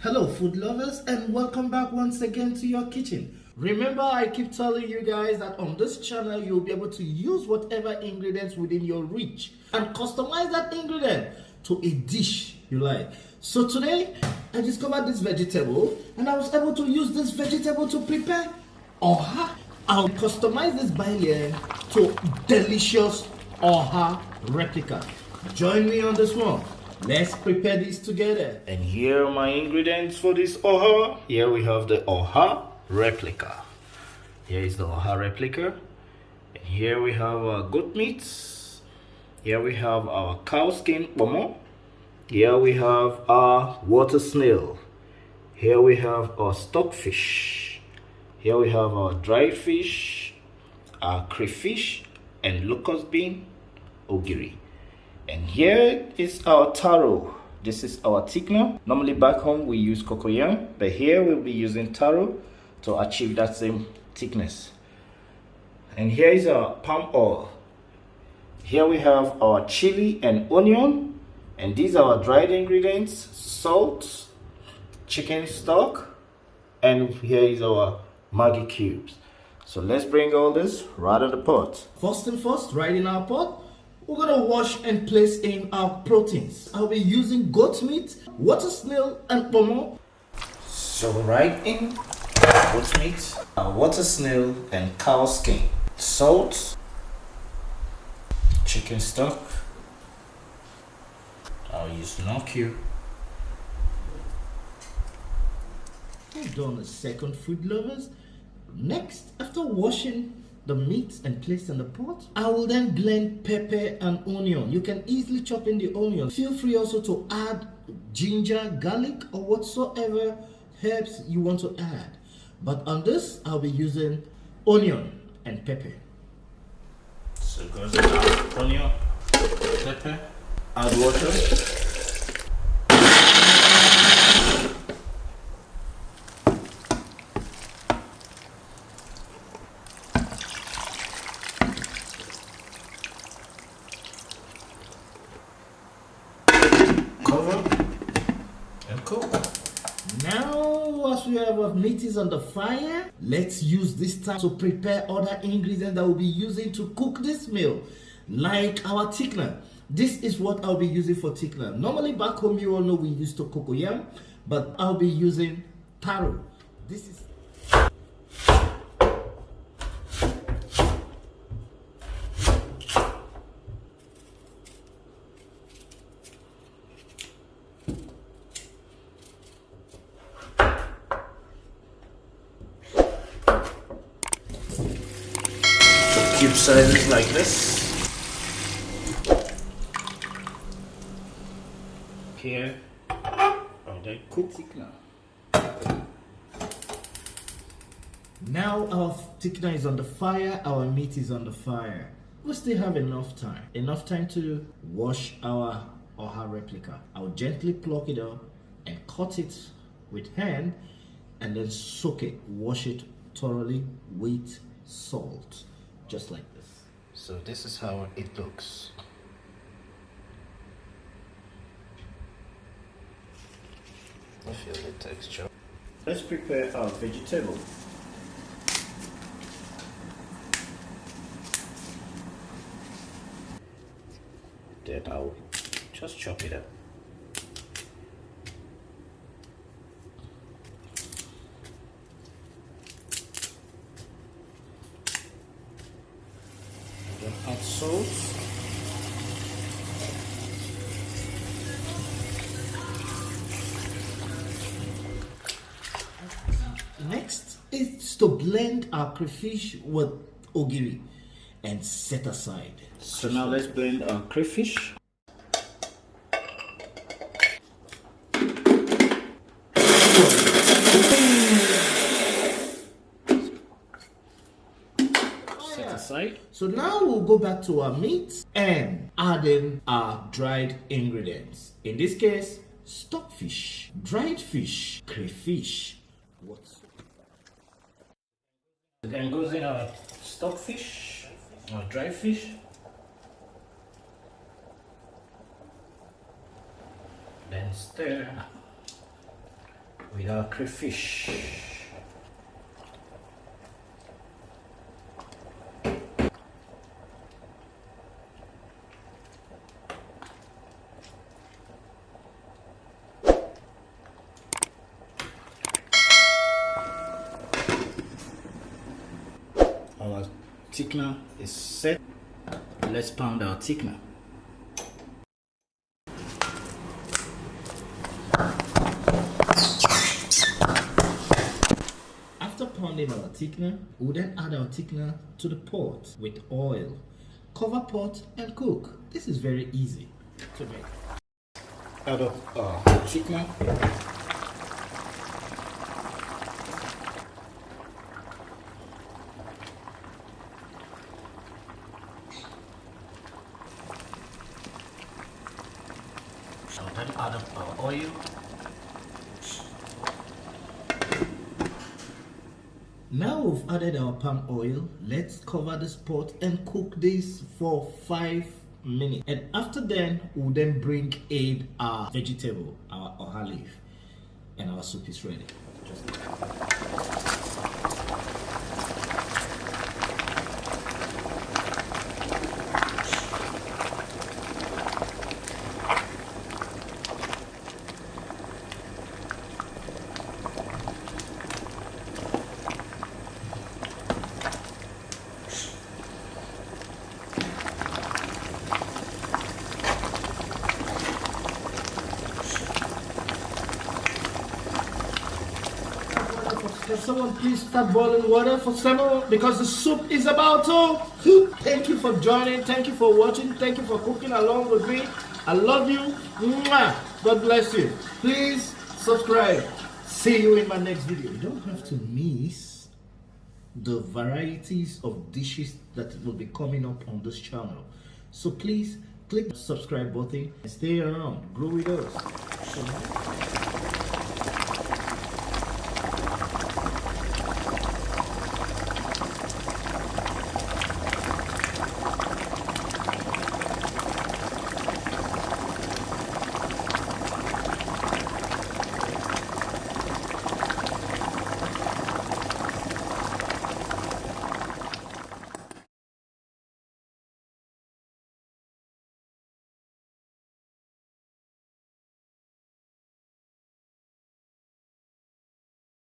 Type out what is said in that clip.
Hello food lovers, and welcome back once again to your kitchen. Remember, I keep telling you guys that on this channel you'll be able to use whatever ingredients within your reach and customize that ingredient to a dish you like. So today I discovered this vegetable and I was able to use this vegetable to prepare OHA. I'll customize this Bi-Liang to delicious OHA replica. Join me on this one. Let's prepare this together. And here are my ingredients for this OHA. Here we have the OHA replica. Here is the OHA replica. And here we have our goat meats. Here we have our cow skin KPOMO. Here we have our water snail. Here we have our stockfish. Here we have our dried fish, our crayfish, and locust bean ogiri. And here is our taro. This is our thickener. Normally back home we use cocoa, but here we'll be using taro to achieve that same thickness. And here is our palm oil. Here we have our chili and onion, and these are our dried ingredients: salt, chicken stock, and here is our Maggie cubes. So let's bring all this right in the pot. First and first, right in our pot, we're gonna wash and place in our proteins. I'll be using goat meat, water snail, and KPOMO. So right in goat meat, water snail, and cow skin, salt, chicken stock. I'll use no cube. Hold on a second, food lovers. Next, after washing the meat and placed in the pot, I will then blend pepper and onion. You can easily chop in the onion. Feel free also to add ginger, garlic, or whatsoever herbs you want to add. But on this, I'll be using onion and pepper. So goes onion, pepper, add water. And Coco. Now, as we have our meat is on the fire, let's use this time to prepare other ingredients that we'll be using to cook this meal, like our thickener. This is what I'll be using for thickener. Normally back home you all know we used to cocoa yam, but I'll be using taro. This is cube sizes like this. Here, the cook thickener. Now our thickener is on the fire, our meat is on the fire. We still have enough time to wash our OHA replica. I'll gently pluck it up and cut it with hand, and then soak it, wash it thoroughly with salt. Just like this. So this is how it looks. I feel the texture. Let's prepare our vegetable. Then I'll just chop it up. Add salt. Next is to blend our crayfish with ogiri and set aside. So now let's blend our crayfish. Aside. So now we'll go back to our meat and add in our dried ingredients. In this case, stockfish, dried fish, crayfish. Then goes in our stockfish, our dried fish. Then stir. our crayfish. Our thickener is set. Let's pound our thickener. After pounding our thickener, we'll then add our thickener to the pot with oil. Cover pot and cook. This is very easy to make. Add up our thickener. Then add up our oil. Now we've added our palm oil. Let's cover this pot and cook this for 5 minutes. And after then, we'll then bring in our vegetable, our OHA leaf, and our soup is ready. Can someone please start boiling water for Samuel because the soup is about to. Thank you for joining. Thank you for watching. Thank you for cooking along with me. I love you. Mwah. God bless you. Please subscribe. See you in my next video. You don't have to miss the varieties of dishes that will be coming up on this channel. So please click the subscribe button and stay around. Grow with us.